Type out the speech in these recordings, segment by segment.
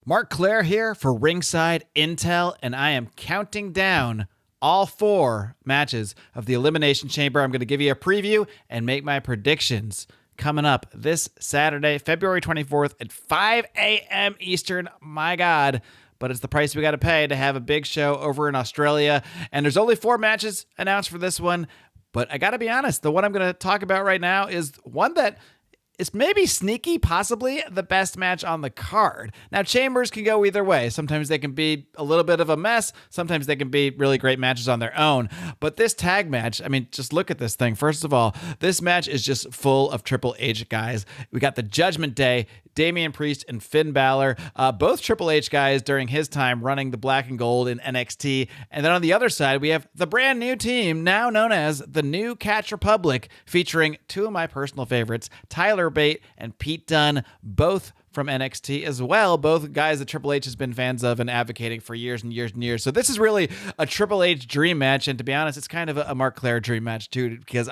Marc here for Ringside Intel, and I am counting down all 4 matches of the Elimination Chamber. I'm going to give you a preview and make my predictions coming up this Saturday, February 24th at 5 a.m. Eastern. My God, but it's the price we got to pay to have a big show over in Australia. And there's only 4 matches announced for this one, but I got to be honest, the one I'm going to talk about right now is one that is maybe sneaky, possibly the best match on the card. Now, chambers can go either way. Sometimes they can be a little bit of a mess. Sometimes they can be really great matches on their own. But this tag match, I mean, just look at this thing. First of all, this match is just full of Triple H guys. We got the Judgment Day, Damian Priest and Finn Balor, both Triple H guys during his time running the black and gold in NXT. And then on the other side, we have the brand new team, now known as the New Catch Republic, featuring 2 of my personal favorites, Tyler Bate and Pete Dunne, both from NXT as well. Both guys that Triple H has been fans of and advocating for years and years and years. So this is really a Triple H dream match. And to be honest, it's kind of a Marc dream match too, because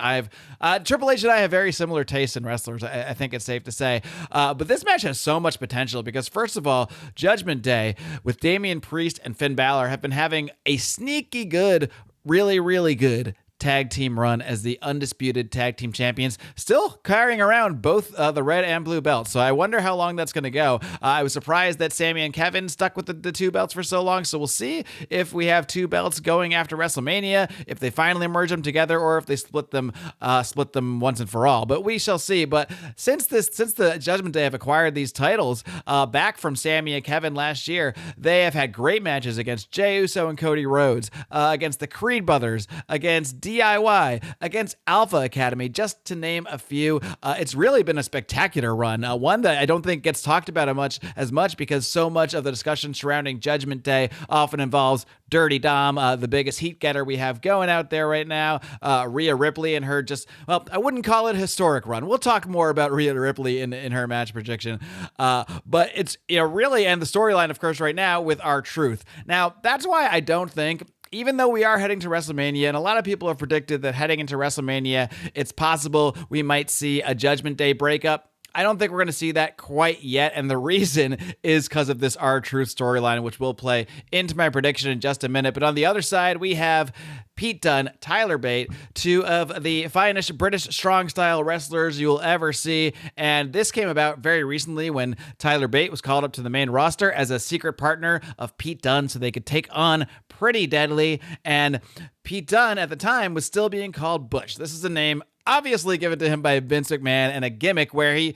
Triple H and I have very similar tastes in wrestlers. I think it's safe to say. But this match has so much potential because first of all, Judgment Day with Damian Priest and Finn Balor have been having a sneaky good, really, really good tag team run as the undisputed tag team champions, still carrying around both the red and blue belts. So I wonder how long that's going to go. I was surprised that Sami and Kevin stuck with the 2 belts for so long. So we'll see if we have 2 belts going after WrestleMania, if they finally merge them together, or if they split them once and for all. But we shall see. But since the Judgment Day have acquired these titles back from Sami and Kevin last year, they have had great matches against Jey Uso and Cody Rhodes, against the Creed brothers, against DIY, against Alpha Academy, just to name a few. It's really been a spectacular run, one that I don't think gets talked about as much because so much of the discussion surrounding Judgment Day often involves Dirty Dom, the biggest heat getter we have going out there right now, Rhea Ripley and her I wouldn't call it a historic run. We'll talk more about Rhea Ripley in her match prediction, but it's really, and the storyline, of course, right now with R-Truth. Now, that's why I don't think, even though we are heading to WrestleMania, and a lot of people have predicted that heading into WrestleMania, it's possible we might see a Judgment Day breakup, I don't think we're going to see that quite yet, and the reason is because of this R-Truth storyline, which will play into my prediction in just a minute. But on the other side, we have Pete Dunne, Tyler Bate, 2 of the finest British strong-style wrestlers you'll ever see, and this came about very recently when Tyler Bate was called up to the main roster as a secret partner of Pete Dunne so they could take on Pretty Deadly, and Pete Dunne at the time was still being called Butch. This is a name obviously given to him by Vince McMahon, and a gimmick where it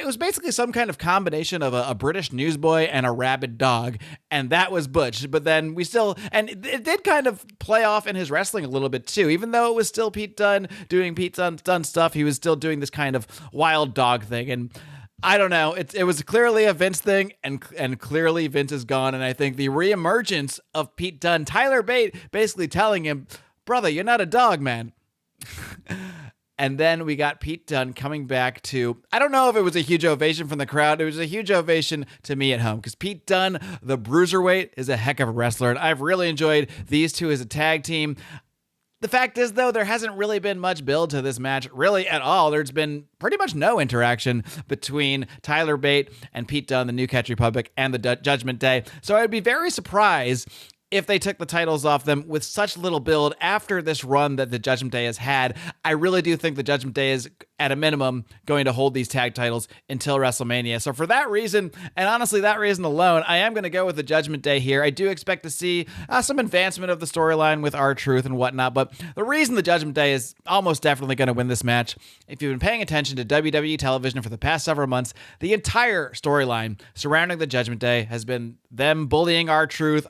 was basically some kind of combination of a British newsboy and a rabid dog, and that was Butch. But then and it did kind of play off in his wrestling a little bit too, even though it was still Pete Dunne doing Pete Dunne stuff, he was still doing this kind of wild dog thing, and I don't know. It was clearly a Vince thing, and clearly Vince is gone, and I think the reemergence of Pete Dunne, Tyler Bate basically telling him, brother, you're not a dog, man. And then we got Pete Dunne coming back to, I don't know if it was a huge ovation from the crowd. It was a huge ovation to me at home because Pete Dunne, the bruiserweight, is a heck of a wrestler. And I've really enjoyed these 2 as a tag team. The fact is, though, there hasn't really been much build to this match, really at all. There's been pretty much no interaction between Tyler Bate and Pete Dunne, the New Catch Republic, and the Judgment Day. So I'd be very surprised if they took the titles off them with such little build after this run that the Judgment Day has had. I really do think the Judgment Day is, at a minimum, going to hold these tag titles until WrestleMania. So for that reason, and honestly that reason alone, I am going to go with the Judgment Day here. I do expect to see some advancement of the storyline with R-Truth and whatnot, but the reason the Judgment Day is almost definitely going to win this match, if you've been paying attention to WWE television for the past several months, the entire storyline surrounding the Judgment Day has been them bullying R-Truth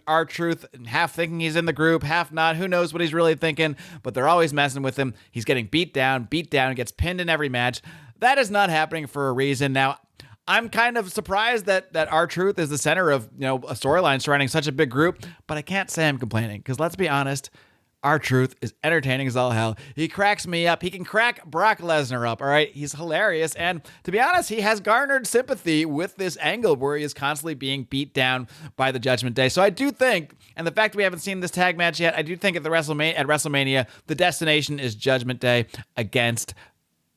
half thinking he's in the group, half not. Who knows what he's really thinking, but they're always messing with him. He's getting beat down, gets pinned in every match. That is not happening for a reason. Now, I'm kind of surprised that R-Truth is the center of a storyline surrounding such a big group, but I can't say I'm complaining because let's be honest, R-Truth is entertaining as all hell. He cracks me up. He can crack Brock Lesnar up, all right? He's hilarious. And to be honest, he has garnered sympathy with this angle where he is constantly being beat down by the Judgment Day. So I do think, and the fact we haven't seen this tag match yet, I do think at WrestleMania, the destination is Judgment Day against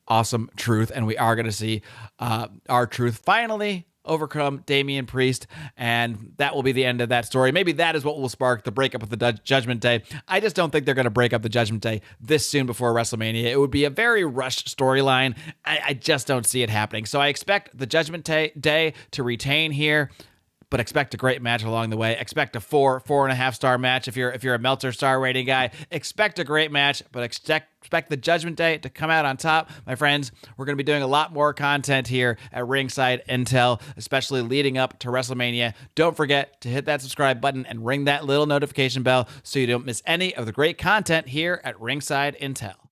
Awesome Truth. And we are going to see R-Truth finally overcome Damian Priest, and that will be the end of that story. Maybe that is what will spark the breakup of the Judgment Day. I just don't think they're going to break up the Judgment Day this soon before WrestleMania. It would be a very rushed storyline. I just don't see it happening. So I expect the Judgment Day to retain here, but expect a great match along the way. Expect a 4.5 star match. If you're a Meltzer star rating guy, expect a great match, but expect the Judgment Day to come out on top. My friends, we're going to be doing a lot more content here at Ringside Intel, especially leading up to WrestleMania. Don't forget to hit that subscribe button and ring that little notification bell so you don't miss any of the great content here at Ringside Intel.